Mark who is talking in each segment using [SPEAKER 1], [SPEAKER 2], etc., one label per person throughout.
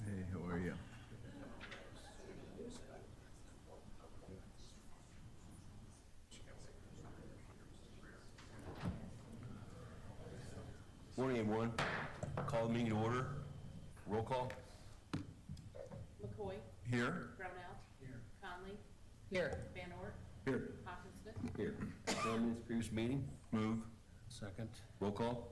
[SPEAKER 1] Hey, how are you?
[SPEAKER 2] Morning, everyone. Call the meeting to order. Roll call.
[SPEAKER 3] McCoy.
[SPEAKER 1] Here?
[SPEAKER 3] Brownell. Here. Conley.
[SPEAKER 4] Here.
[SPEAKER 3] Van Ort.
[SPEAKER 1] Here.
[SPEAKER 3] Hawkinsmith.
[SPEAKER 2] Here. Minutes, previous meeting.
[SPEAKER 1] Move.
[SPEAKER 2] Second. Roll call.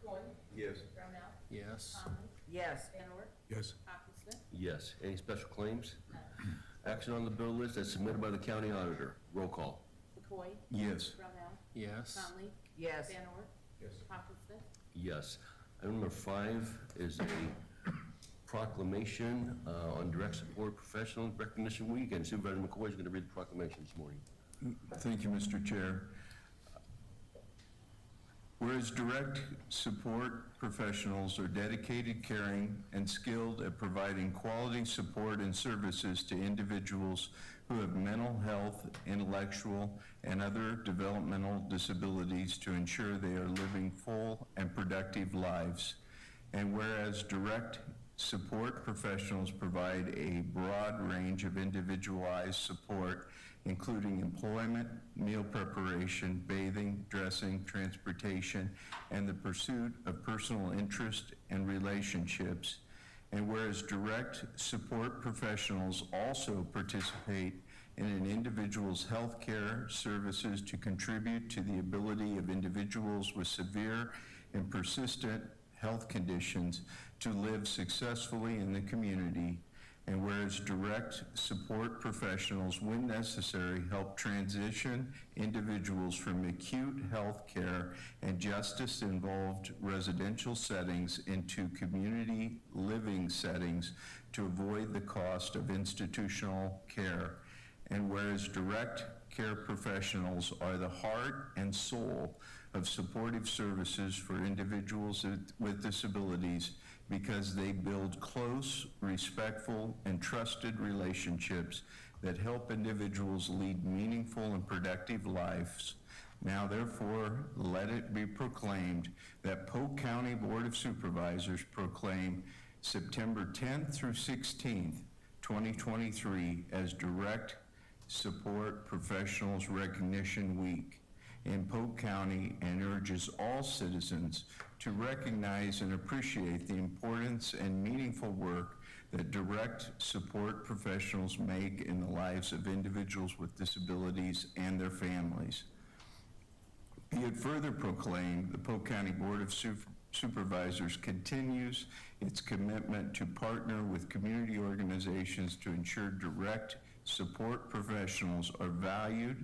[SPEAKER 3] McCoy.
[SPEAKER 1] Yes.
[SPEAKER 3] Brownell.
[SPEAKER 2] Yes.
[SPEAKER 3] Conley.
[SPEAKER 4] Yes.
[SPEAKER 3] Van Ort.
[SPEAKER 1] Yes.
[SPEAKER 3] Hawkinsmith.
[SPEAKER 2] Yes. Any special claims? Action on the bill list as submitted by the county auditor. Roll call.
[SPEAKER 3] McCoy.
[SPEAKER 1] Yes.
[SPEAKER 3] Brownell.
[SPEAKER 2] Yes.
[SPEAKER 3] Conley.
[SPEAKER 4] Yes.
[SPEAKER 3] Van Ort.
[SPEAKER 1] Yes.
[SPEAKER 3] Hawkinsmith.
[SPEAKER 2] Yes. Item number 5 is a proclamation on Direct Support Professional Recognition Week, and Supervisor McCoy is going to read the proclamation this morning.
[SPEAKER 1] Thank you, Mr. Chair. Whereas direct support professionals are dedicated, caring, and skilled at providing quality support and services to individuals who have mental health, intellectual, and other developmental disabilities to ensure they are living full and productive lives. And whereas direct support professionals provide a broad range of individualized support, including employment, meal preparation, bathing, dressing, transportation, and the pursuit of personal interest and relationships. And whereas direct support professionals also participate in an individual's health care services to contribute to the ability of individuals with severe and persistent health conditions to live successfully in the community. And whereas direct support professionals, when necessary, help transition individuals from acute health care and justice-involved residential settings into community living settings to avoid the cost of institutional care. And whereas direct care professionals are the heart and soul of supportive services for individuals with disabilities, because they build close, respectful, and trusted relationships that help individuals lead meaningful and productive lives. Now, therefore, let it be proclaimed that Polk County Board of Supervisors proclaim September 10th through 16th, 2023 as Direct Support Professionals Recognition Week in Polk County, and urges all citizens to recognize and appreciate the importance and meaningful work that direct support professionals make in the lives of individuals with disabilities and their families. Be it further proclaimed, the Polk County Board of Supervisors continues its commitment to partner with community organizations to ensure direct support professionals are valued,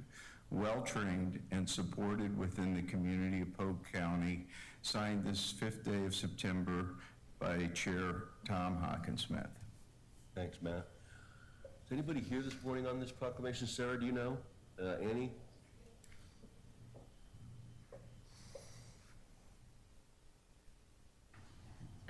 [SPEAKER 1] well-trained, and supported within the community of Polk County, signed this 5th day of September by Chair Tom Hockensmith.
[SPEAKER 2] Thanks, Matt. Is anybody here this morning on this proclamation? Sarah, do you know? Annie?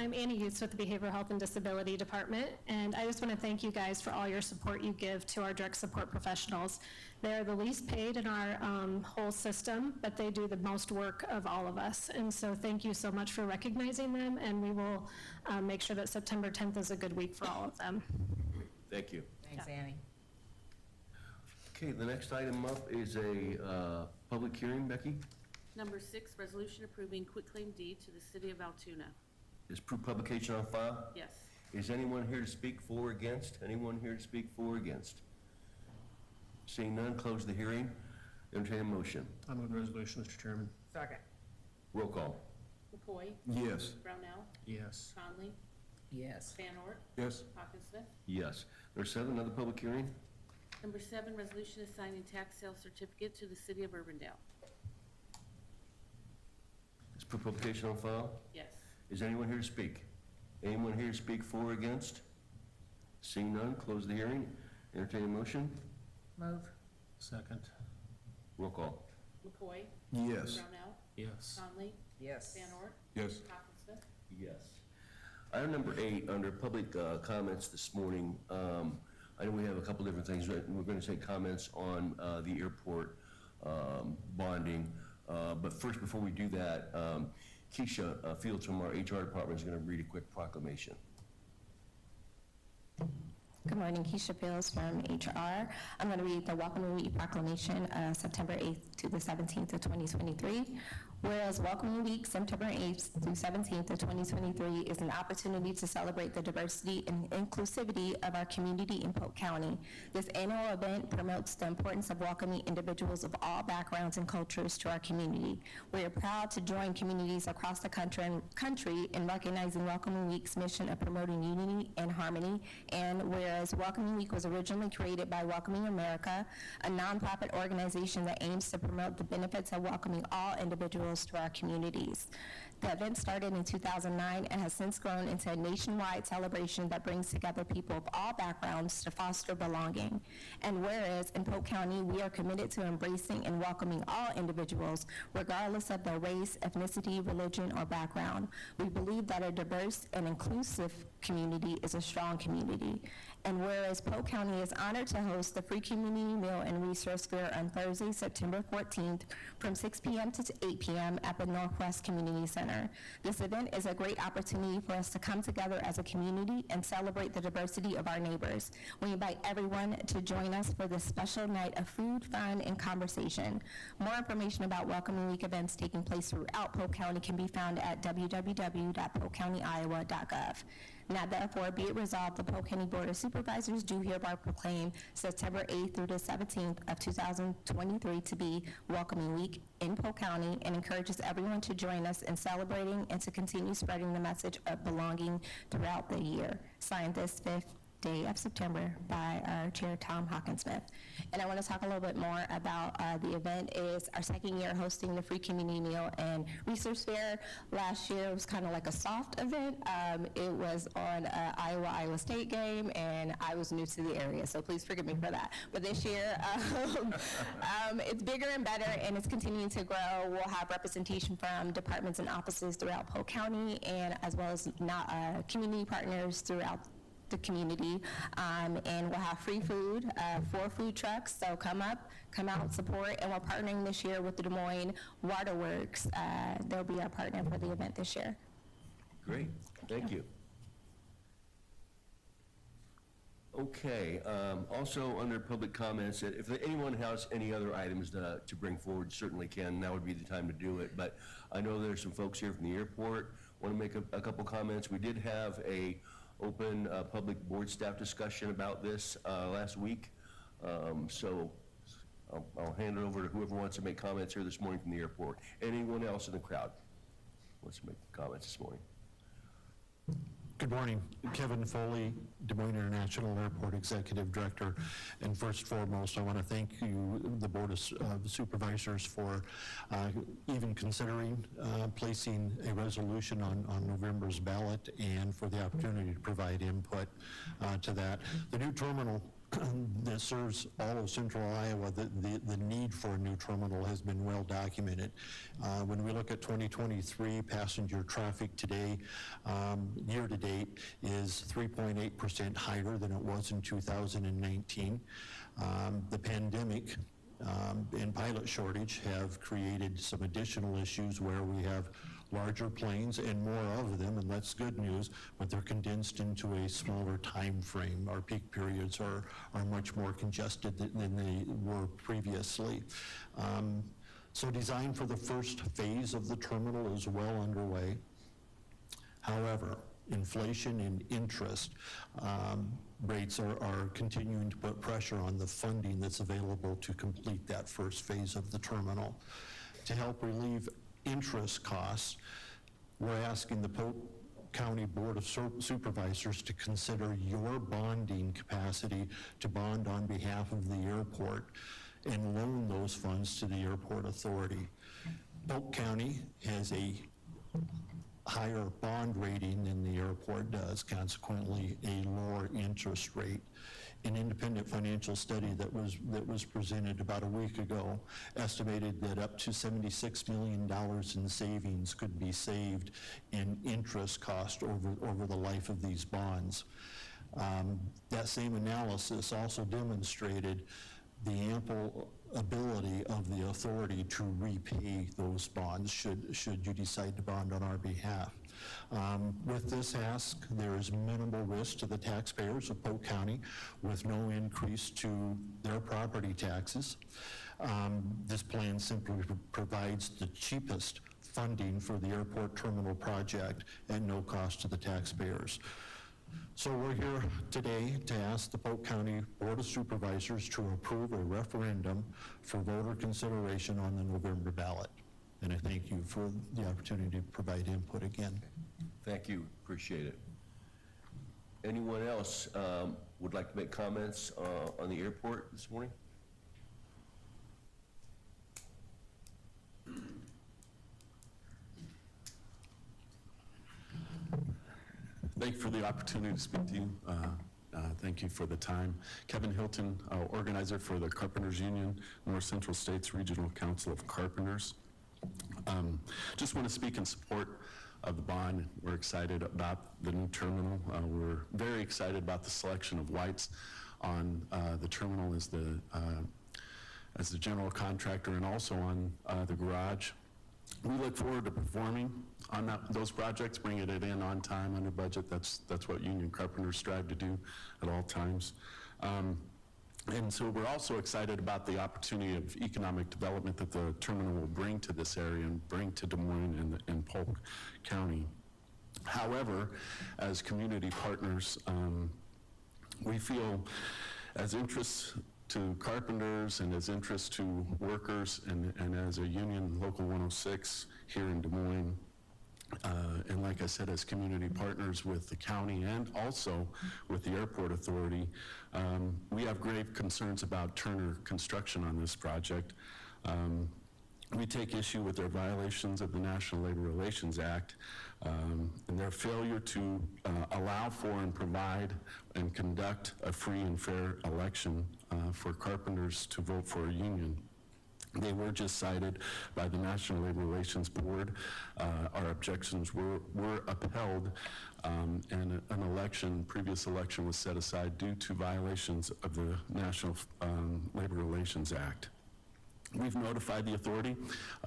[SPEAKER 4] I'm Annie Youth with the Behavioral Health and Disability Department, and I just want to thank you guys for all your support you give to our direct support professionals. They're the least paid in our whole system, but they do the most work of all of us. And so thank you so much for recognizing them, and we will make sure that September 10th is a good week for all of them.
[SPEAKER 2] Thank you.
[SPEAKER 5] Thanks, Annie.
[SPEAKER 2] Okay, the next item up is a public hearing. Becky?
[SPEAKER 3] Number 6, resolution approving quitclaim deed to the city of Altoona.
[SPEAKER 2] Is proof publication on file?
[SPEAKER 3] Yes.
[SPEAKER 2] Is anyone here to speak for or against? Anyone here to speak for or against? Seeing none, close the hearing. Entertain a motion.
[SPEAKER 6] I move the resolution, Mr. Chairman.
[SPEAKER 5] Second.
[SPEAKER 2] Roll call.
[SPEAKER 3] McCoy?
[SPEAKER 1] Yes.
[SPEAKER 3] Brownell?
[SPEAKER 6] Yes.
[SPEAKER 3] Conley?
[SPEAKER 5] Yes.
[SPEAKER 3] Van Ort?
[SPEAKER 1] Yes.
[SPEAKER 3] Hawkinsmith?
[SPEAKER 2] Yes. There's 7, another public hearing?
[SPEAKER 3] Number 7, resolution assigning tax sale certificate to the city of Urbandale.
[SPEAKER 2] Is proof publication on file?
[SPEAKER 3] Yes.
[SPEAKER 2] Is anyone here to speak? Anyone here to speak for or against? Seeing none, close the hearing. Entertain a motion.
[SPEAKER 5] Move.
[SPEAKER 6] Second.
[SPEAKER 2] Roll call.
[SPEAKER 3] McCoy?
[SPEAKER 1] Yes.
[SPEAKER 3] Brownell?
[SPEAKER 6] Yes.
[SPEAKER 3] Conley?
[SPEAKER 5] Yes.
[SPEAKER 3] Van Ort?
[SPEAKER 1] Yes.
[SPEAKER 3] Hawkinsmith?
[SPEAKER 2] Yes. Item number 8, under public comments this morning, I know we have a couple different things. We're going to take comments on the airport bonding. But first, before we do that, Keisha Fields from our HR department is going to read a quick proclamation.
[SPEAKER 7] Good morning, Keisha Fields from HR. I'm going to read the Welcoming Week Proclamation of September 8th to the 17th of 2023. Whereas Welcoming Week, September 8th through 17th of 2023 is an opportunity to celebrate the diversity and inclusivity of our community in Polk County. This annual event promotes the importance of welcoming individuals of all backgrounds and cultures to our community. We are proud to join communities across the country in recognizing Welcoming Week's mission of promoting unity and harmony. And whereas Welcoming Week was originally created by Welcoming America, a nonprofit organization that aims to promote the benefits of welcoming all individuals to our communities. The event started in 2009 and has since grown into a nationwide celebration that brings together people of all backgrounds to foster belonging. And whereas in Polk County, we are committed to embracing and welcoming all individuals, regardless of their race, ethnicity, religion, or background. We believe that a diverse and inclusive community is a strong community. And whereas Polk County is honored to host the free community meal and resource fair on Thursday, September 14th from 6 p.m. to 8 p.m. at the Northwest Community Center. This event is a great opportunity for us to come together as a community and celebrate the diversity of our neighbors. We invite everyone to join us for this special night of food, fun, and conversation. More information about Welcoming Week events taking place throughout Polk County can be found at www.polkcountyiowa.gov. Now therefore be it resolved, the Polk County Board of Supervisors do hereby proclaim September 8th through the 17th of 2023 to be Welcoming Week in Polk County and encourages everyone to join us in celebrating and to continue spreading the message of belonging throughout the year. Signed this 5th day of September by our Chair, Tom Hockensmith. And I want to talk a little bit more about the event. Is our second year hosting the free community meal and resource fair. Last year it was kind of like a soft event. It was on Iowa State game, and I was new to the area, so please forgive me for that. But this year, it's bigger and better, and it's continuing to grow. We'll have representation from departments and offices throughout Polk County, and as well as community partners throughout the community, and we'll have free food, 4 food trucks, so come out, support, and we're partnering this year with the Des Moines Waterworks. They'll be our partner for the event this year.
[SPEAKER 2] Great, thank you. Okay, also under public comments, if anyone has any other items to bring forward, certainly can. Now would be the time to do it, but I know there's some folks here from the airport want to make a couple comments. We did have a open public board staff discussion about this last week. So I'll hand it over to whoever wants to make comments here this morning from the airport. Anyone else in the crowd? wants to make comments this morning.
[SPEAKER 8] Good morning. Kevin Foley, Des Moines International Airport Executive Director. And first and foremost, I want to thank you, the Board of Supervisors, for even considering placing a resolution on November's ballot and for the opportunity to provide input to that. The new terminal that serves all of central Iowa, the need for a new terminal has been well documented. When we look at 2023 passenger traffic today, year to date is 3.8% higher than it was in 2019. The pandemic and pilot shortage have created some additional issues where we have larger planes and more of them, and that's good news, but they're condensed into a smaller time frame. Our peak periods are much more congested than they were previously. So design for the first phase of the terminal is well underway. However, inflation and interest rates are continuing to put pressure on the funding that's available to complete that first phase of the terminal. To help relieve interest costs, we're asking the Polk County Board of Supervisors to consider your bonding capacity to bond on behalf of the airport and loan those funds to the airport authority. Polk County has a higher bond rating than the airport does, consequently a lower interest rate. An independent financial study that was presented about a week ago estimated that up to $76 million in savings could be saved in interest cost over the life of these bonds. That same analysis also demonstrated the ample ability of the authority to repay those bonds should you decide to bond on our behalf. With this ask, there is minimal risk to the taxpayers of Polk County with no increase to their property taxes. This plan simply provides the cheapest funding for the airport terminal project at no cost to the taxpayers. So we're here today to ask the Polk County Board of Supervisors to approve a referendum for voter consideration on the November ballot. And I thank you for the opportunity to provide input again.
[SPEAKER 2] Thank you, appreciate it. Anyone else would like to make comments on the airport this morning?
[SPEAKER 9] Thank you for the opportunity to speak to you. Thank you for the time. Kevin Hilton, organizer for the Carpenters Union, North Central States Regional Council of Carpenters. Just want to speak in support of the bond. We're excited about the new terminal. We're very excited about the selection of White's on the terminal as the general contractor and also on the garage. We look forward to performing on those projects, bringing it in on time, under budget. That's what union carpenters strive to do at all times. And so we're also excited about the opportunity of economic development that the terminal will bring to this area and bring to Des Moines and Polk County. However, as community partners, we feel as interests to carpenters and as interest to workers and as a union, Local 106 here in Des Moines, and like I said, as community partners with the county and also with the airport authority, we have grave concerns about Turner construction on this project. We take issue with their violations of the National Labor Relations Act and their failure to allow for and provide and conduct a free and fair election for carpenters to vote for a union. They were just cited by the National Labor Relations Board. Our objections were upheld, and an previous election was set aside due to violations of the National Labor Relations Act. We've notified the authority.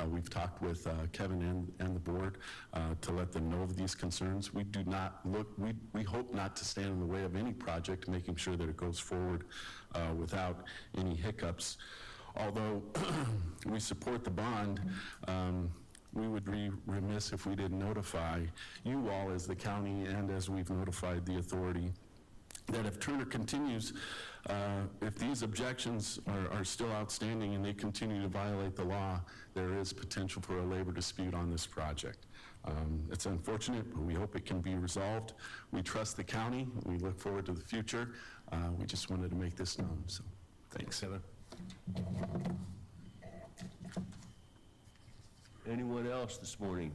[SPEAKER 9] We've talked with Kevin and the board to let them know of these concerns. We do not we hope not to stand in the way of any project, making sure that it goes forward without any hiccups. Although we support the bond, we would be remiss if we didn't notify you all as the county and as we've notified the authority that if Turner continues, if these objections are still outstanding and they continue to violate the law, there is potential for a labor dispute on this project. It's unfortunate, but we hope it can be resolved. We trust the county. We look forward to the future. We just wanted to make this known, so thanks.
[SPEAKER 2] Kevin. Anyone else this morning?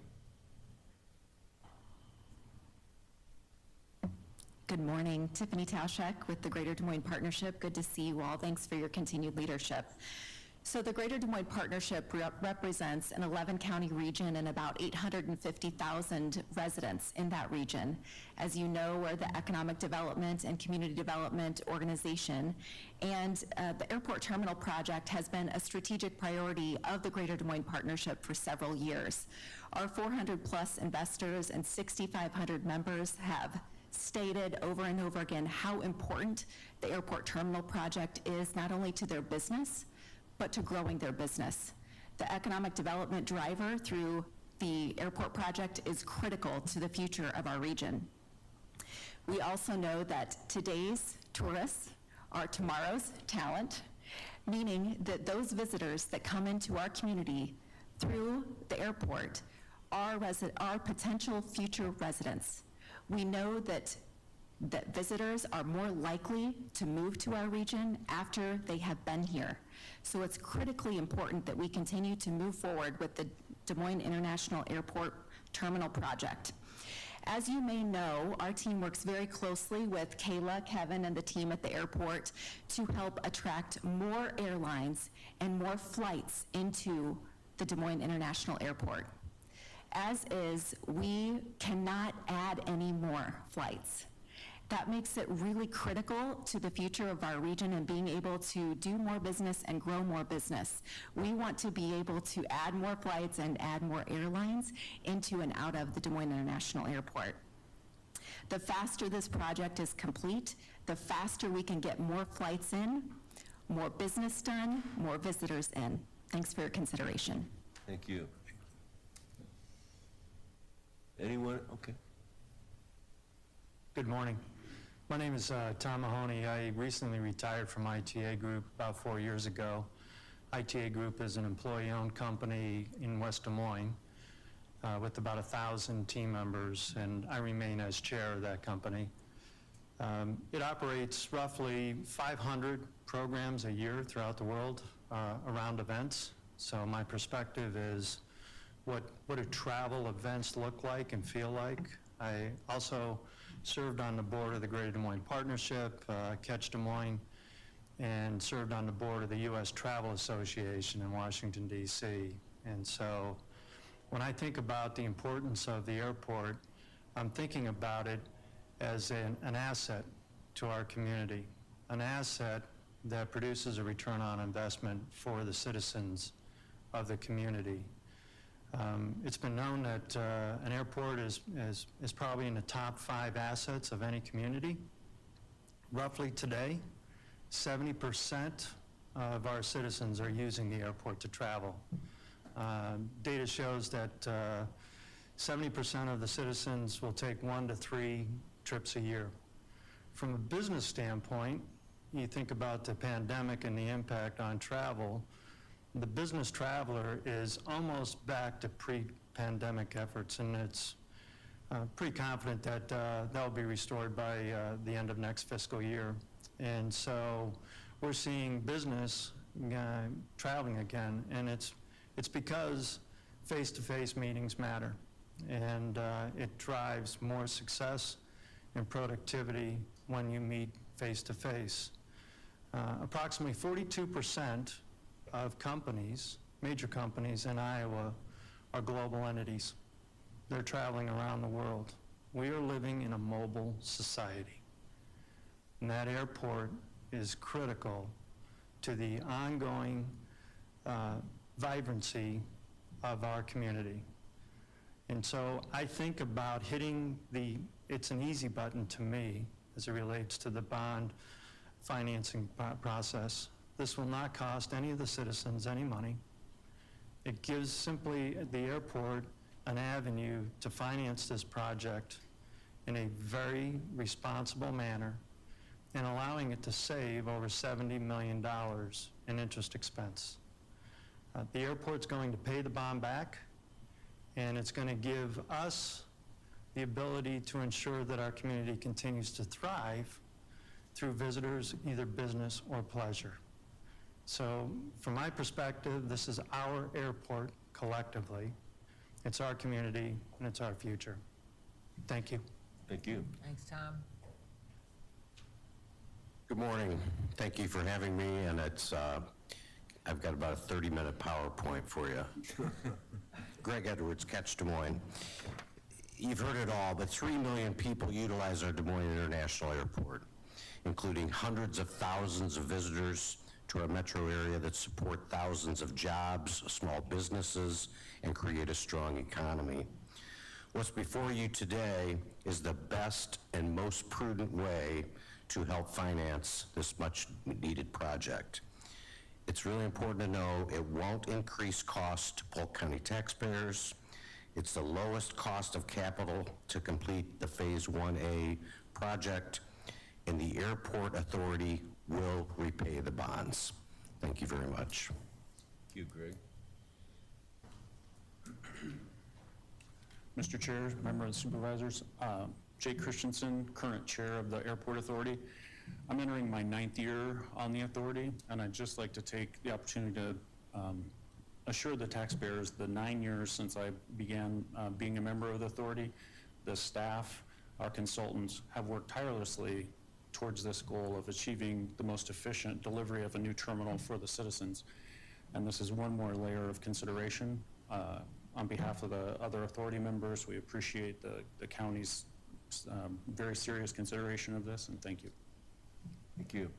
[SPEAKER 10] Good morning. Tiffany Tauschek with the Greater Des Moines Partnership. Good to see you all. Thanks for your continued leadership. So the Greater Des Moines Partnership represents an 11-county region and about 850,000 residents in that region. As you know, we're the Economic Development and Community Development Organization, and the airport terminal project has been a strategic priority of the Greater Des Moines Partnership for several years. Our 400-plus investors and 6,500 members have stated over and over again how important the airport terminal project is, not only to their business, but to growing their business. The economic development driver through the airport project is critical to the future of our region. We also know that today's tourists are tomorrow's talent, meaning that those visitors that come into our community through the airport are potential future residents. We know that visitors are more likely to move to our region after they have been here. So it's critically important that we continue to move forward with the Des Moines International Airport Terminal Project. As you may know, our team works very closely with Kayla, Kevin, and the team at the airport to help attract more airlines and more flights into the Des Moines International Airport. As is, we cannot add any more flights. That makes it really critical to the future of our region and being able to do more business and grow more business. We want to be able to add more flights and add more airlines into and out of the Des Moines International Airport. The faster this project is complete, the faster we can get more flights in, more business done, more visitors in. Thanks for your consideration.
[SPEAKER 2] Thank you. Anyone? Okay.
[SPEAKER 11] Good morning. My name is Tom Mahoney. I recently retired from ITA Group about 4 years ago. ITA Group is an employee-owned company in West Des Moines with about 1,000 team members, and I remain as chair of that company. It operates roughly 500 programs a year throughout the world around events. So my perspective is what do travel events look like and feel like. I also served on the board of the Greater Des Moines Partnership, Catch Des Moines, and served on the board of the U.S. Travel Association in Washington, D.C. And so when I think about the importance of the airport, I'm thinking about it as an asset to our community, an asset that produces a return on investment for the citizens of the community. It's been known that an airport is probably in the top 5 assets of any community. Roughly today, 70% of our citizens are using the airport to travel. Data shows that 70% of the citizens will take 1 to 3 trips a year. From a business standpoint, you think about the pandemic and the impact on travel. The business traveler is almost back to pre-pandemic efforts, and it's pretty confident that that'll be restored by the end of next fiscal year. And so we're seeing business traveling again, and it's because face-to-face meetings matter, and it drives more success and productivity when you meet face-to-face. Approximately 42% of companies, major companies in Iowa, are global entities. They're traveling around the world. We are living in a mobile society, and that airport is critical to the ongoing vibrancy of our community. And so I think about hitting it's an easy button to me as it relates to the bond financing process. This will not cost any of the citizens any money. It gives simply the airport an avenue to finance this project in a very responsible manner and allowing it to save over $70 million in interest expense. The airport's going to pay the bond back, and it's going to give us the ability to ensure that our community continues to thrive through visitors, either business or pleasure. So from my perspective, this is our airport collectively. It's our community, and it's our future. Thank you.
[SPEAKER 2] Thank you.
[SPEAKER 5] Thanks, Tom.
[SPEAKER 12] Good morning. Thank you for having me, and it's, I've got about a 30-minute PowerPoint for you. Greg Edwards, Catch Des Moines. You've heard it all, but 3 million people utilize our Des Moines International Airport, including hundreds of thousands of visitors to our metro area that support thousands of jobs, small businesses, and create a strong economy. What's before you today is the best and most prudent way to help finance this much-needed project. It's really important to know it won't increase costs to Polk County taxpayers. It's the lowest cost of capital to complete the Phase 1A project, and the Airport Authority will repay the bonds. Thank you very much.
[SPEAKER 2] Thank you, Greg.
[SPEAKER 13] Mr. Chair, member of the supervisors, Jay Christensen, current chair of the Airport Authority. I'm entering my 9th year on the authority, and I'd just like to take the opportunity to assure the taxpayers the 9 years since I began being a member of the authority, the staff, our consultants have worked tirelessly towards this goal of achieving the most efficient delivery of a new terminal for the citizens. And this is one more layer of consideration. On behalf of the other authority members, we appreciate the county's very serious consideration of this, and thank you.
[SPEAKER 2] Thank you.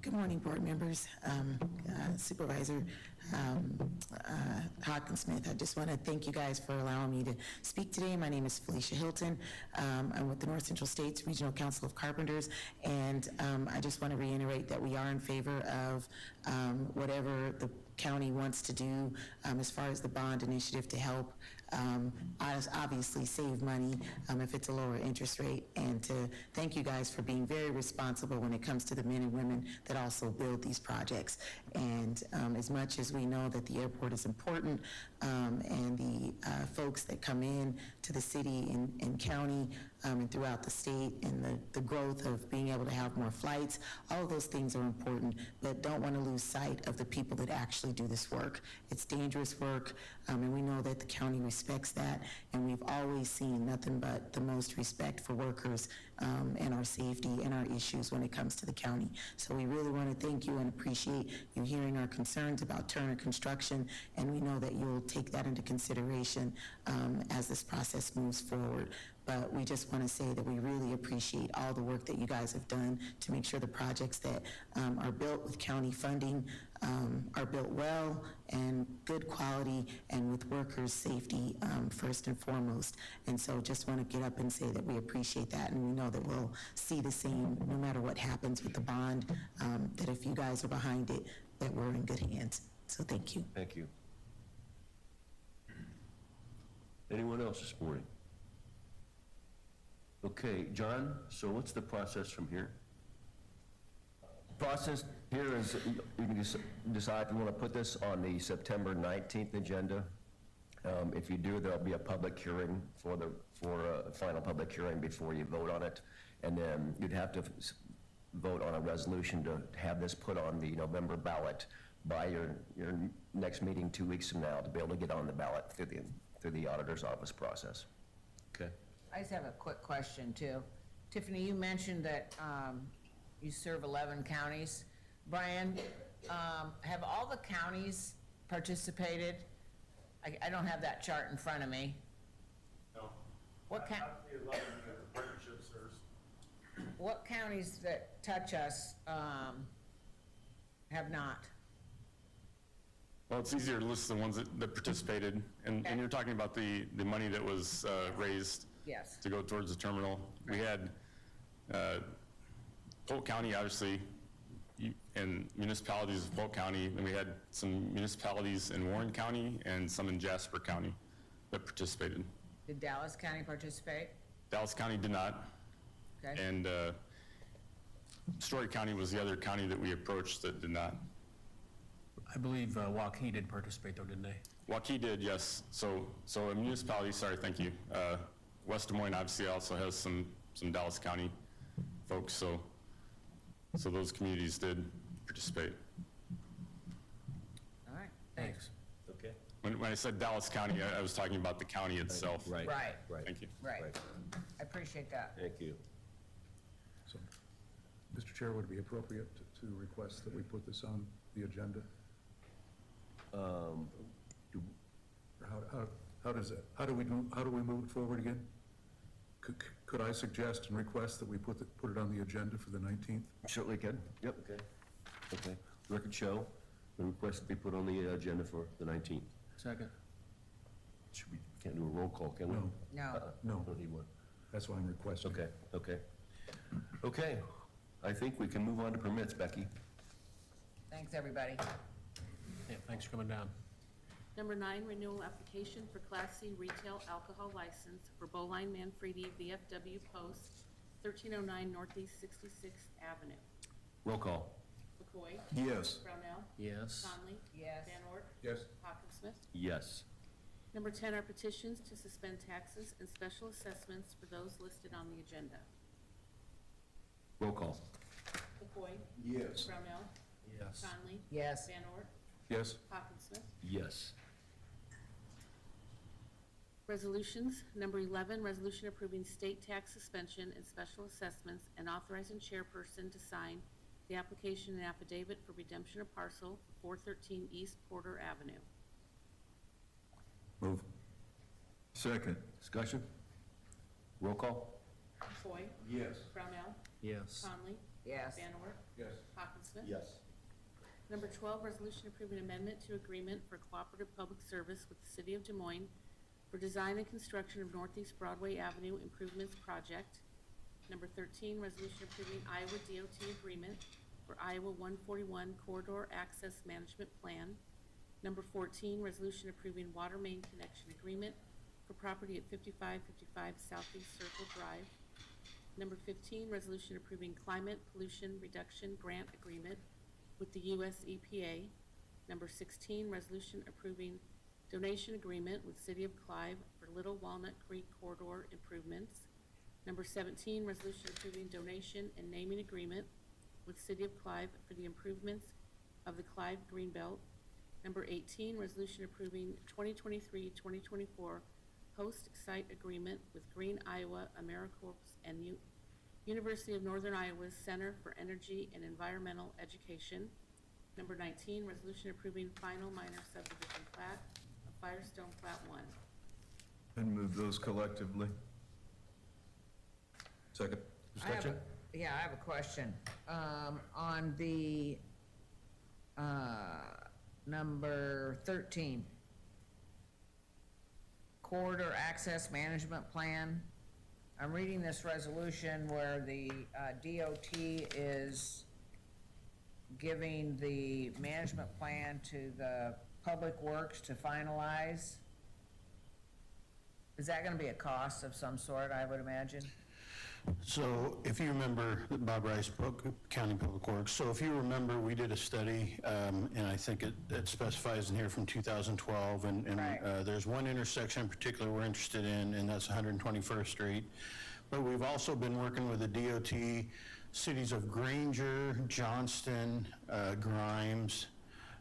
[SPEAKER 14] Good morning, board members, Supervisor Hawkins-Smith. I just want to thank you guys for allowing me to speak today. My name is Felicia Hilton. I'm with the North Central States Regional Council of Carpenters, and I just want to reiterate that we are in favor of whatever the county wants to do as far as the bond initiative to help obviously save money if it's a lower interest rate, and to thank you guys for being very responsible when it comes to the men and women that also build these projects. And as much as we know that the airport is important, and the folks that come in to the city and county and throughout the state, and the growth of being able to have more flights, all of those things are important, but don't want to lose sight of the people that actually do this work. It's dangerous work, and we know that the county respects that, and we've always seen nothing but the most respect for workers and our safety and our issues when it comes to the county. So we really want to thank you and appreciate you hearing our concerns about Turner Construction, and we know that you'll take that into consideration as this process moves forward. But we just want to say that we really appreciate all the work that you guys have done to make sure the projects that are built with county funding are built well and good quality and with workers' safety first and foremost. And so just want to get up and say that we appreciate that, and we know that we'll see the same no matter what happens with the bond, that if you guys are behind it, that we're in good hands. So thank you.
[SPEAKER 2] Thank you. Anyone else this morning? Okay, John, so what's the process from here?
[SPEAKER 15] Process here is you can decide if you want to put this on the September 19th agenda. If you do, there'll be a public hearing for a final public hearing before you vote on it, and then you'd have to vote on a resolution to have this put on the November ballot by your next meeting 2 weeks from now to be able to get on the ballot through the auditor's office process.
[SPEAKER 2] Okay.
[SPEAKER 5] I just have a quick question, too. Tiffany, you mentioned that you serve 11 counties. Brian, have all the counties participated? I don't have that chart in front of me.
[SPEAKER 16] No.
[SPEAKER 5] What
[SPEAKER 16] Not the 11 that the partnership serves.
[SPEAKER 5] What counties that touch us have not?
[SPEAKER 16] Well, it's easier to list the ones that participated, and you're talking about the money that was raised
[SPEAKER 5] Yes.
[SPEAKER 16] to go towards the terminal. We had Polk County, obviously, and municipalities of Polk County, and we had some municipalities in Warren County and some in Jasper County. that participated.
[SPEAKER 5] Did Dallas County participate?
[SPEAKER 16] Dallas County did not.
[SPEAKER 5] Okay.
[SPEAKER 16] And Story County was the other county that we approached that did not.
[SPEAKER 6] I believe Waukee did participate though, didn't they?
[SPEAKER 16] Waukee did, yes. So a municipality, sorry, thank you. West Des Moines obviously also has some Dallas County folks, so those communities did participate.
[SPEAKER 5] All right, thanks.
[SPEAKER 2] Okay.
[SPEAKER 16] When I said Dallas County, I was talking about the county itself.
[SPEAKER 2] Right.
[SPEAKER 5] Right,
[SPEAKER 16] Thank you.
[SPEAKER 5] right. I appreciate that.
[SPEAKER 2] Thank you.
[SPEAKER 17] So, Mr. Chair, would it be appropriate to request that we put this on the agenda? Or how does it, how do we move it forward again? Could I suggest and request that we put it on the agenda for the 19th?
[SPEAKER 15] Certainly can. Yep. Okay. Record show, the request to be put on the agenda for the 19th.
[SPEAKER 6] Second.
[SPEAKER 15] Can't do a roll call, can we?
[SPEAKER 17] No.
[SPEAKER 5] No.
[SPEAKER 17] No,
[SPEAKER 15] Don't need one.
[SPEAKER 17] that's why I'm requesting.
[SPEAKER 15] Okay. I think we can move on to permits, Becky.
[SPEAKER 5] Thanks, everybody.
[SPEAKER 6] Yeah, thanks for coming down.
[SPEAKER 3] Number 9, renewal application for Class C retail alcohol license for Bowline Manfredi VFW Post, 1309 Northeast 66th Avenue.
[SPEAKER 15] Roll call.
[SPEAKER 3] McCoy?
[SPEAKER 1] Yes.
[SPEAKER 3] Brownell?
[SPEAKER 6] Yes.
[SPEAKER 3] Conley?
[SPEAKER 5] Yes.
[SPEAKER 3] Van Ort?
[SPEAKER 17] Yes.
[SPEAKER 3] Hawkinsmith?
[SPEAKER 15] Yes.
[SPEAKER 3] Number 10 are petitions to suspend taxes and special assessments for those listed on the agenda.
[SPEAKER 15] Roll call.
[SPEAKER 3] McCoy?
[SPEAKER 1] Yes.
[SPEAKER 3] Brownell?
[SPEAKER 6] Yes.
[SPEAKER 3] Conley?
[SPEAKER 5] Yes.
[SPEAKER 3] Van Ort?
[SPEAKER 17] Yes.
[SPEAKER 3] Hawkinsmith?
[SPEAKER 15] Yes.
[SPEAKER 3] Resolutions, number 11, resolution approving state tax suspension and special assessments and authorizing chairperson to sign the application and affidavit for redemption of parcel 413 East Porter Avenue.
[SPEAKER 1] Move. Second.
[SPEAKER 15] Discussion? Roll call.
[SPEAKER 3] Foy.
[SPEAKER 1] Yes.
[SPEAKER 3] Brownell.
[SPEAKER 6] Yes.
[SPEAKER 3] Conley.
[SPEAKER 5] Yes.
[SPEAKER 3] Van Ort.
[SPEAKER 17] Yes.
[SPEAKER 3] Hawkinsmith.
[SPEAKER 15] Yes.
[SPEAKER 3] Number 12, resolution approving amendment to agreement for cooperative public service with the City of Des Moines for design and construction of Northeast Broadway Avenue Improvements Project. Number 13, resolution approving Iowa DOT agreement for Iowa 141 Corridor Access Management Plan. Number 14, resolution approving water main connection agreement for property at 5555 Southeast Circle Drive. Number 15, resolution approving climate pollution reduction grant agreement with the U.S. EPA. Number 16, resolution approving donation agreement with City of Clive for Little Walnut Creek Corridor improvements. Number 17, resolution approving donation and naming agreement with City of Clive for the improvements of the Clive Greenbelt. Number 18, resolution approving 2023-2024 host site agreement with Green Iowa AmeriCorps and University of Northern Iowa's Center for Energy and Environmental Education. Number 19, resolution approving final minor subdivision plat of Firestone Plat 1.
[SPEAKER 1] And move those collectively.
[SPEAKER 17] Second.
[SPEAKER 5] I have
[SPEAKER 17] Discussion?
[SPEAKER 5] I have a question. On the, number 13, corridor access management plan. I'm reading this resolution where the DOT is giving the management plan to the Public Works to finalize. Is that gonna be a cost of some sort, I would imagine?
[SPEAKER 8] So if you remember, Bob Rice, Polk County Public Works, so if you remember, we did a study, and I think it specifies in here from 2012, and
[SPEAKER 5] Right.
[SPEAKER 8] there's one intersection in particular we're interested in, and that's 121st Street. But we've also been working with the DOT, cities of Granger, Johnston, Grimes,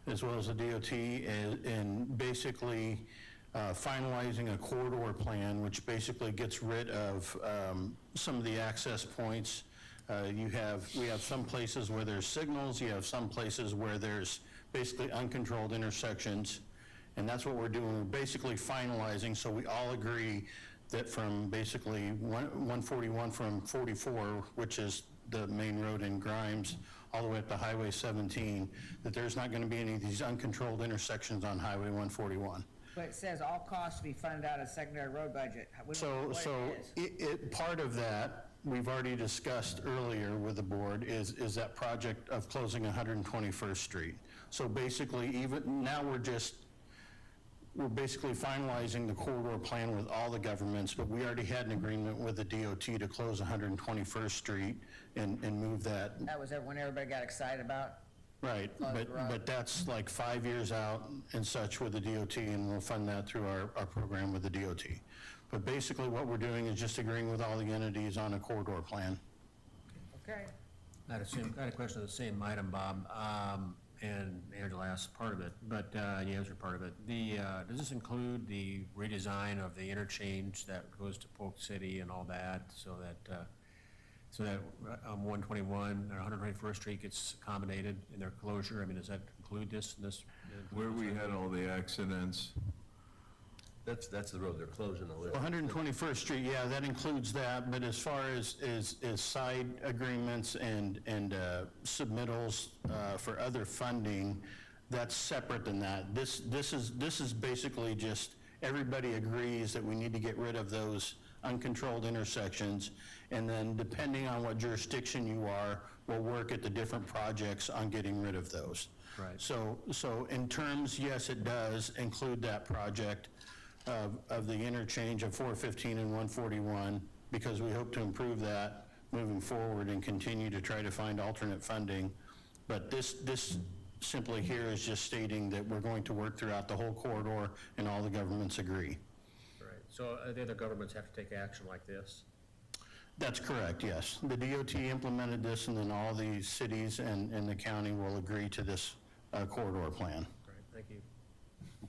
[SPEAKER 8] as well as the DOT, and basically finalizing a corridor plan, which basically gets rid of some of the access points. We have some places where there's signals, you have some places where there's basically uncontrolled intersections, and that's what we're doing. We're basically finalizing, so we all agree that from basically 141 from 44, which is the main road in Grimes, all the way up to Highway 17, that there's not going to be any of these uncontrolled intersections on Highway 141.
[SPEAKER 5] But it says all costs to be funded out of secondary road budget. We don't know
[SPEAKER 8] So
[SPEAKER 5] what it is.
[SPEAKER 8] part of that, we've already discussed earlier with the board, is that project of closing 121st Street. So basically, even now we're just we're basically finalizing the corridor plan with all the governments, but we already had an agreement with the DOT to close 121st Street and move that.
[SPEAKER 5] That was when everybody got excited about?
[SPEAKER 8] Right, but that's like 5 years out and such with the DOT, and we'll fund that through our program with the DOT. But basically, what we're doing is just agreeing with all the entities on a corridor plan.
[SPEAKER 5] Okay.
[SPEAKER 6] I had a question of the same item, Bob, and Angela asked part of it, but you answered part of it. Does this include the redesign of the interchange that goes to Polk City and all that, so that 121 or 121st Street gets accommodated in their closure? I mean, does that include this?
[SPEAKER 1] Where we had all the accidents.
[SPEAKER 2] That's the road they're closing.
[SPEAKER 8] 121st Street, yeah, that includes that, but as far as side agreements and submittals for other funding, that's separate than that. This is basically just, everybody agrees that we need to get rid of those uncontrolled intersections, and then depending on what jurisdiction you are, we'll work at the different projects on getting rid of those.
[SPEAKER 6] Right.
[SPEAKER 8] So in terms, yes, it does include that project of the interchange of 415 and 141, because we hope to improve that moving forward and continue to try to find alternate funding. But this simply here is just stating that we're going to work throughout the whole corridor and all the governments agree.
[SPEAKER 6] Right. So the other governments have to take action like this?
[SPEAKER 8] That's correct, yes. The DOT implemented this, and then all the cities and the county will agree to this corridor plan.
[SPEAKER 6] Right, thank you.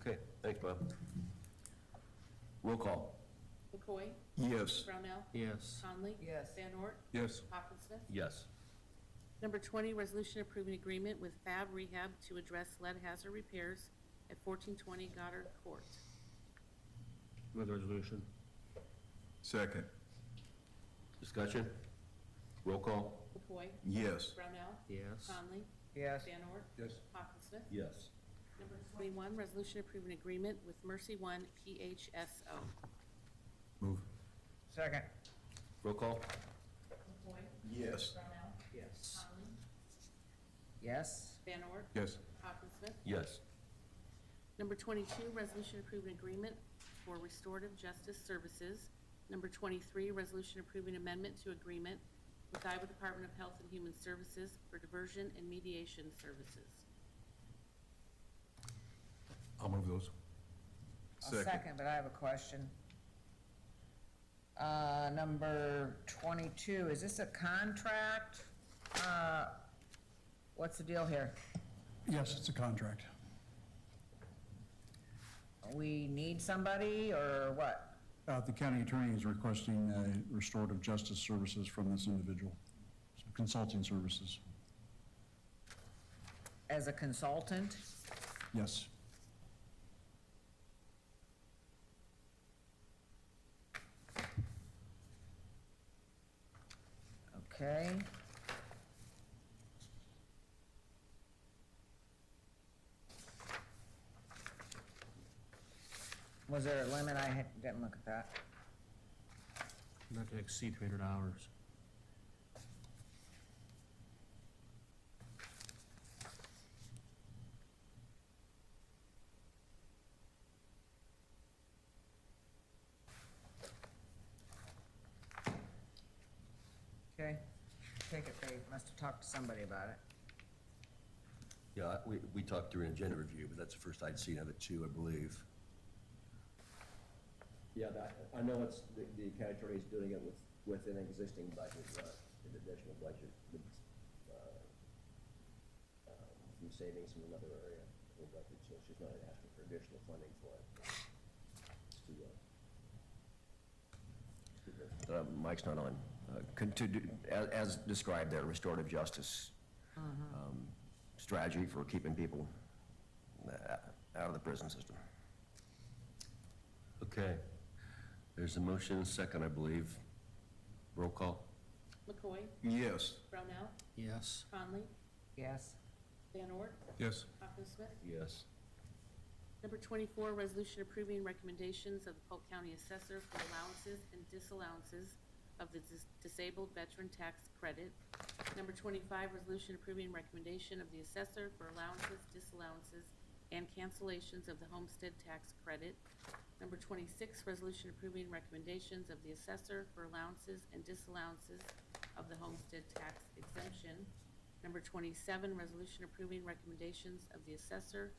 [SPEAKER 2] Okay, thanks, Bob. Roll call.
[SPEAKER 3] McCoy?
[SPEAKER 1] Yes.
[SPEAKER 3] Brownell?
[SPEAKER 6] Yes.
[SPEAKER 3] Conley?
[SPEAKER 5] Yes.
[SPEAKER 3] Van Ort?
[SPEAKER 17] Yes.
[SPEAKER 3] Hawkinsmith?
[SPEAKER 2] Yes.
[SPEAKER 3] Number 20, resolution approving agreement with Fab Rehab to address lead hazard repairs at 1420 Goddard Court.
[SPEAKER 6] Move the resolution.
[SPEAKER 1] Second.
[SPEAKER 2] Discussion? Roll call.
[SPEAKER 3] McCoy?
[SPEAKER 1] Yes.
[SPEAKER 3] Brownell?
[SPEAKER 6] Yes.
[SPEAKER 3] Conley?
[SPEAKER 5] Yes.
[SPEAKER 3] Van Ort?
[SPEAKER 17] Yes.
[SPEAKER 3] Hawkinsmith?
[SPEAKER 2] Yes.
[SPEAKER 3] Number 21, resolution approving agreement with Mercy One PHSO.
[SPEAKER 1] Move.
[SPEAKER 5] Second.
[SPEAKER 2] Roll call.
[SPEAKER 3] McCoy?
[SPEAKER 1] Yes.
[SPEAKER 3] Brownell?
[SPEAKER 6] Yes.
[SPEAKER 3] Conley?
[SPEAKER 5] Yes.
[SPEAKER 3] Van Ort?
[SPEAKER 17] Yes.
[SPEAKER 3] Hawkinsmith?
[SPEAKER 2] Yes.
[SPEAKER 3] Number 22, resolution approving agreement for restorative justice services. Number 23, resolution approving amendment to agreement with Iowa Department of Health and Human Services for diversion and mediation services.
[SPEAKER 17] I'll move those.
[SPEAKER 5] I'll second, but I have a question. Number 22, is this a contract? What's the deal here?
[SPEAKER 18] Yes, it's a contract.
[SPEAKER 5] We need somebody, or what?
[SPEAKER 18] The county attorney is requesting restorative justice services from this individual, some consulting services.
[SPEAKER 5] As a consultant?
[SPEAKER 18] Yes.
[SPEAKER 5] Okay. Was there a limit? Didn't look at that.
[SPEAKER 6] Not to exceed 300 hours.
[SPEAKER 5] Okay. Take it they must have talked to somebody about it.
[SPEAKER 2] Yeah, we talked during agenda review, but that's the first I'd seen of it too, I believe.
[SPEAKER 15] Yeah, I know it's, the county attorney's doing it with an existing budget, an additional budget, some savings from another area of the budget, so she's not asking for additional funding for it. Mike's not on. As described there, restorative justice strategy for keeping people out of the prison system.
[SPEAKER 2] Okay. There's a motion and a second, I believe. Roll call.
[SPEAKER 3] McCoy?
[SPEAKER 1] Yes.
[SPEAKER 3] Brownell?
[SPEAKER 6] Yes.
[SPEAKER 3] Conley?
[SPEAKER 5] Yes.
[SPEAKER 3] Van Ort?
[SPEAKER 17] Yes.
[SPEAKER 3] Hawkinsmith?
[SPEAKER 2] Yes.
[SPEAKER 3] Number 24, resolution approving recommendations of the Polk County Assessor for allowances and disallowances of the disabled veteran tax credit. Number 25, resolution approving recommendation of the assessor for allowances, disallowances and cancellations of the homestead tax credit. Number 26, resolution approving recommendations of the assessor for allowances and disallowances of the homestead tax exemption. Number 27, resolution approving recommendations of the assessor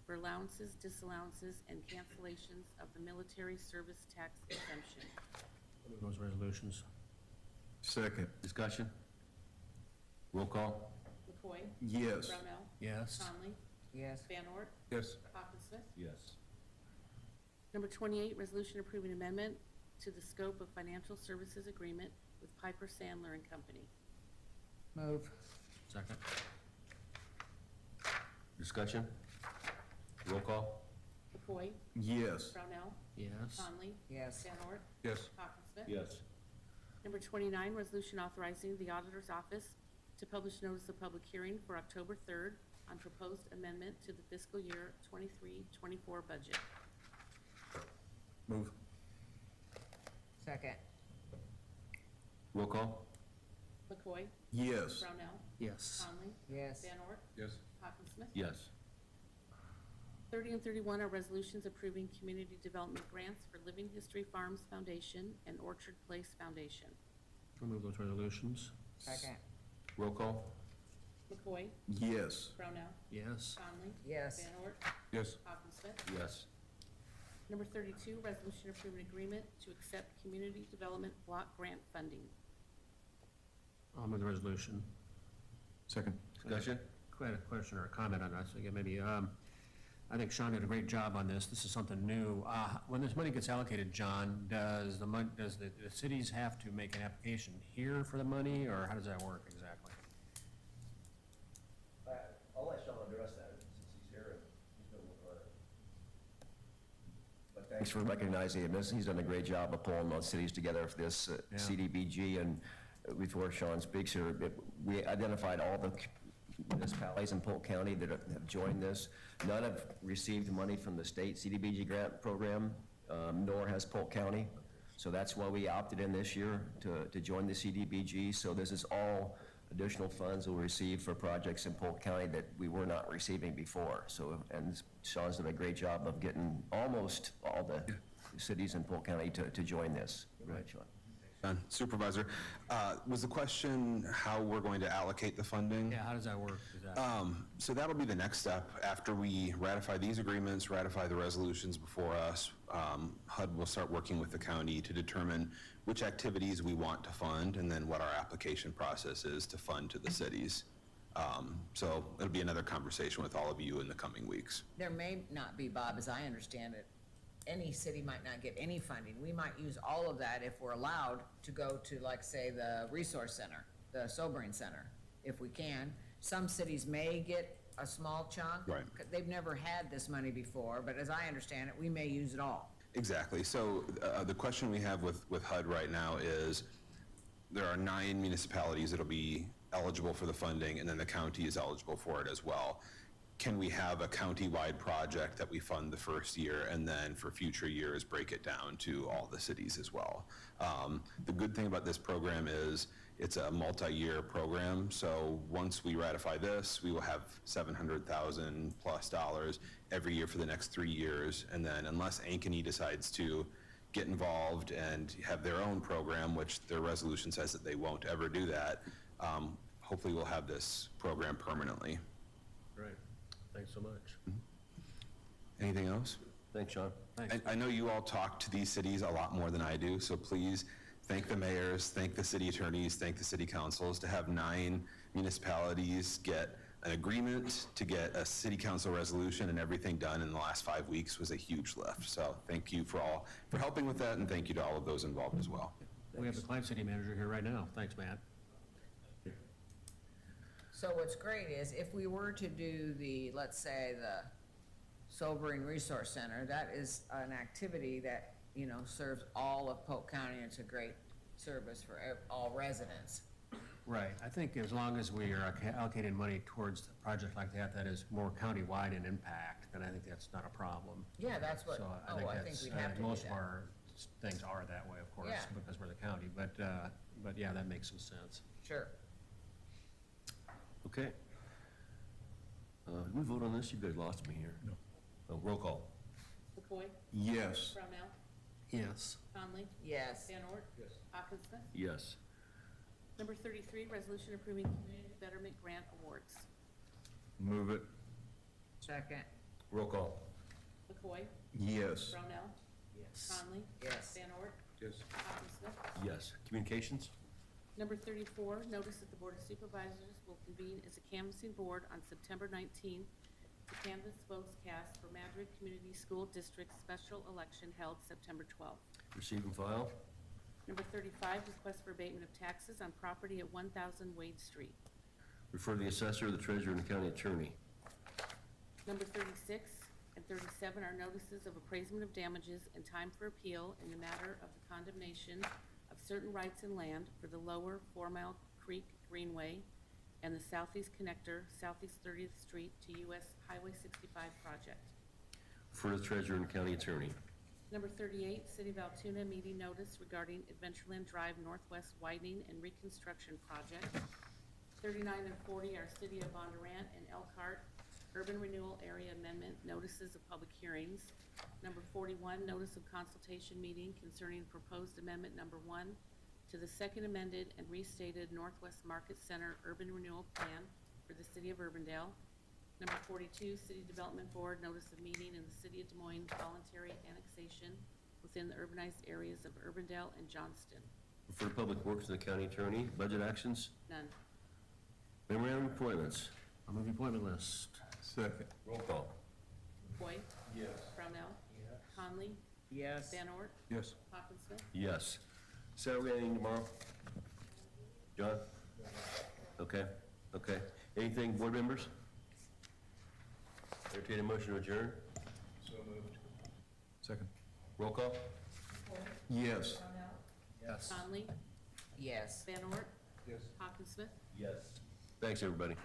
[SPEAKER 3] for allowances, disallowances, and cancellations of the military service tax exemption.
[SPEAKER 6] Move those resolutions.
[SPEAKER 1] Second.
[SPEAKER 2] Discussion? Roll call?
[SPEAKER 3] McCoy?
[SPEAKER 1] Yes.
[SPEAKER 3] Brownell?
[SPEAKER 6] Yes.
[SPEAKER 3] Conley?
[SPEAKER 5] Yes.
[SPEAKER 3] Van Ort?
[SPEAKER 17] Yes.
[SPEAKER 3] Hawkinsmith?
[SPEAKER 2] Yes.
[SPEAKER 3] Number 28, resolution approving amendment to the scope of financial services agreement with Piper Sandler and Company.
[SPEAKER 5] Move.
[SPEAKER 6] Second.
[SPEAKER 2] Discussion? Roll call?
[SPEAKER 3] McCoy?
[SPEAKER 1] Yes.
[SPEAKER 3] Brownell?
[SPEAKER 6] Yes.
[SPEAKER 3] Conley?
[SPEAKER 5] Yes.
[SPEAKER 3] Van Ort?
[SPEAKER 17] Yes.
[SPEAKER 3] Hawkinsmith?
[SPEAKER 2] Yes.
[SPEAKER 3] Number 29, resolution authorizing the auditor's office to publish notice of public hearing for October 3rd on proposed amendment to the fiscal year 23-24 budget.
[SPEAKER 17] Move.
[SPEAKER 5] Second.
[SPEAKER 2] Roll call?
[SPEAKER 3] McCoy?
[SPEAKER 1] Yes.
[SPEAKER 3] Brownell?
[SPEAKER 6] Yes.
[SPEAKER 3] Conley?
[SPEAKER 5] Yes.
[SPEAKER 3] Van Ort?
[SPEAKER 17] Yes.
[SPEAKER 3] Hawkinsmith?
[SPEAKER 2] Yes.
[SPEAKER 3] 30 and 31 are resolutions approving community development grants for Living History Farms Foundation and Orchard Place Foundation.
[SPEAKER 6] I'll move those resolutions.
[SPEAKER 5] Second.
[SPEAKER 2] Roll call?
[SPEAKER 3] McCoy?
[SPEAKER 1] Yes.
[SPEAKER 3] Brownell?
[SPEAKER 6] Yes.
[SPEAKER 3] Conley?
[SPEAKER 5] Yes.
[SPEAKER 3] Van Ort?
[SPEAKER 17] Yes.
[SPEAKER 3] Hawkinsmith?
[SPEAKER 2] Yes.
[SPEAKER 3] Number 32, resolution approving agreement to accept community development block grant funding.
[SPEAKER 6] I'll move the resolution.
[SPEAKER 17] Second.
[SPEAKER 2] Discussion?
[SPEAKER 6] Quite a question or a comment on this, again, maybe. I think Sean did a great job on this. This is something new. When this money gets allocated, John, does the cities have to make an application here for the money, or how does that work exactly?
[SPEAKER 15] I'll let Sean address that since he's here and he's been working on it. But thanks for recognizing him. He's done a great job of pulling those cities together for this
[SPEAKER 6] Yeah.
[SPEAKER 15] CDBG. And before Sean speaks here, we identified all the municipalities in Polk County that have joined this. None have received money from the state CDBG grant program, nor has Polk County. So that's why we opted in this year to join the CDBG. So this is all additional funds we'll receive for projects in Polk County that we were not receiving before. So, and Sean's done a great job of getting almost all the cities in Polk County to join this. Right, Sean?
[SPEAKER 19] Supervisor, was the question how we're going to allocate the funding?
[SPEAKER 6] Yeah, how does that work exactly?
[SPEAKER 19] So that'll be the next step. After we ratify these agreements, ratify the resolutions before us, HUD will start working with the county to determine which activities we want to fund and then what our application process is to fund to the cities. So it'll be another conversation with all of you in the coming weeks.
[SPEAKER 5] There may not be, Bob, as I understand it, any city might not get any funding. We might use all of that if we're allowed to go to, like, say, the resource center, the sobering center, if we can. Some cities may get a small chunk.
[SPEAKER 19] Right.
[SPEAKER 5] They've never had this money before, but as I understand it, we may use it all.
[SPEAKER 19] Exactly. So the question we have with HUD right now is there are 9 municipalities that'll be eligible for the funding, and then the county is eligible for it as well. Can we have a county-wide project that we fund the first year and then for future years break it down to all the cities as well? The good thing about this program is it's a multi-year program. So once we ratify this, we will have $700,000 plus every year for the next 3 years. And then unless Ankeny decides to get involved and have their own program, which their resolution says that they won't ever do that, hopefully we'll have this program permanently.
[SPEAKER 6] Great. Thanks so much.
[SPEAKER 19] Anything else?
[SPEAKER 2] Thanks, Sean.
[SPEAKER 6] Thanks.
[SPEAKER 19] I know you all talk to these cities a lot more than I do, so please thank the mayors, thank the city attorneys, thank the city councils. To have 9 municipalities get an agreement, to get a city council resolution and everything done in the last 5 weeks was a huge lift. So thank you for helping with that, and thank you to all of those involved as well.
[SPEAKER 6] We have the Clive City Manager here right now. Thanks, Matt.
[SPEAKER 5] So what's great is if we were to do the, let's say, the Sobering Resource Center, that is an activity that, you know, serves all of Polk County. It's a great service for all residents.
[SPEAKER 6] Right. I think as long as we are allocating money towards a project like that, that is more countywide in impact, then I think that's not a problem.
[SPEAKER 5] Yeah, that's what,
[SPEAKER 6] So
[SPEAKER 5] I think
[SPEAKER 6] that's,
[SPEAKER 5] we'd have to do
[SPEAKER 6] most of
[SPEAKER 5] that.
[SPEAKER 6] our things are that way, of course,
[SPEAKER 5] Yeah.
[SPEAKER 6] because we're the county. But yeah, that makes some sense.
[SPEAKER 5] Sure.
[SPEAKER 2] Okay. Did we vote on this? You guys lost me here.
[SPEAKER 17] No.
[SPEAKER 2] Oh, roll call.
[SPEAKER 3] McCoy?
[SPEAKER 1] Yes.
[SPEAKER 3] Brownell?
[SPEAKER 6] Yes.
[SPEAKER 3] Conley?
[SPEAKER 5] Yes.
[SPEAKER 3] Van Ort? Yes. Hawkinsmith?
[SPEAKER 2] Yes.
[SPEAKER 3] Number 33, resolution approving community betterment grant awards.
[SPEAKER 1] Move it.
[SPEAKER 5] Second.
[SPEAKER 2] Roll call.
[SPEAKER 3] McCoy?
[SPEAKER 1] Yes.
[SPEAKER 3] Brownell?
[SPEAKER 6] Yes.
[SPEAKER 3] Conley?
[SPEAKER 5] Yes.
[SPEAKER 3] Van Ort?
[SPEAKER 17] Yes.
[SPEAKER 3] Hawkinsmith?
[SPEAKER 2] Yes. Communications?
[SPEAKER 3] Number 34, notice that the Board of Supervisors will convene as a canvassing board on September 19th to canvass votes cast for Madrid Community School District special election held September 12th.
[SPEAKER 2] Receive and file.
[SPEAKER 3] Number 35, request for abatement of taxes on property at 1,000 Wade Street.
[SPEAKER 2] Refer the assessor, the treasurer, and the county attorney.
[SPEAKER 3] Number 36 and 37 are notices of appraisement of damages and time for appeal in the matter of the condemnation of certain rights in land for the lower 4 Mile Creek Greenway and the Southeast Connector, Southeast 30th Street to U.S. Highway 65 project.
[SPEAKER 2] Refer to the treasurer and county attorney.
[SPEAKER 3] Number 38, City of Altoona meeting notice regarding Adventureland Drive Northwest widening and reconstruction project. 39 and 40 are City of Bondurant and Elkhart Urban Renewal Area Amendment notices of public hearings. Number 41, notice of consultation meeting concerning proposed amendment number 1 to the second amended and restated Northwest Market Center Urban Renewal Plan for the City of Urbandale. Number 42, City Development Board notice of meeting in the City of Des Moines voluntary annexation within the urbanized areas of Urbandale and Johnston.
[SPEAKER 2] Refer to Public Works and the county attorney. Budget actions.
[SPEAKER 3] None.
[SPEAKER 2] Memorandum of appointments.
[SPEAKER 6] I'll move the appointment list.
[SPEAKER 1] Second.
[SPEAKER 2] Roll call.
[SPEAKER 3] McCoy?
[SPEAKER 1] Yes.
[SPEAKER 3] Brownell? Yes. Conley?
[SPEAKER 5] Yes.
[SPEAKER 3] Van Ort?
[SPEAKER 17] Yes.
[SPEAKER 3] Hawkinsmith?
[SPEAKER 2] Yes. Saturday, anything tomorrow? John? Okay, okay. Anything, board members? Entertain a motion to adjourn.
[SPEAKER 17] Second.
[SPEAKER 2] Roll call.
[SPEAKER 1] Yes.
[SPEAKER 6] Yes.
[SPEAKER 3] Conley?
[SPEAKER 5] Yes.
[SPEAKER 3] Van Ort?
[SPEAKER 17] Yes.
[SPEAKER 3] Hawkinsmith?
[SPEAKER 2] Yes. Thanks, everybody.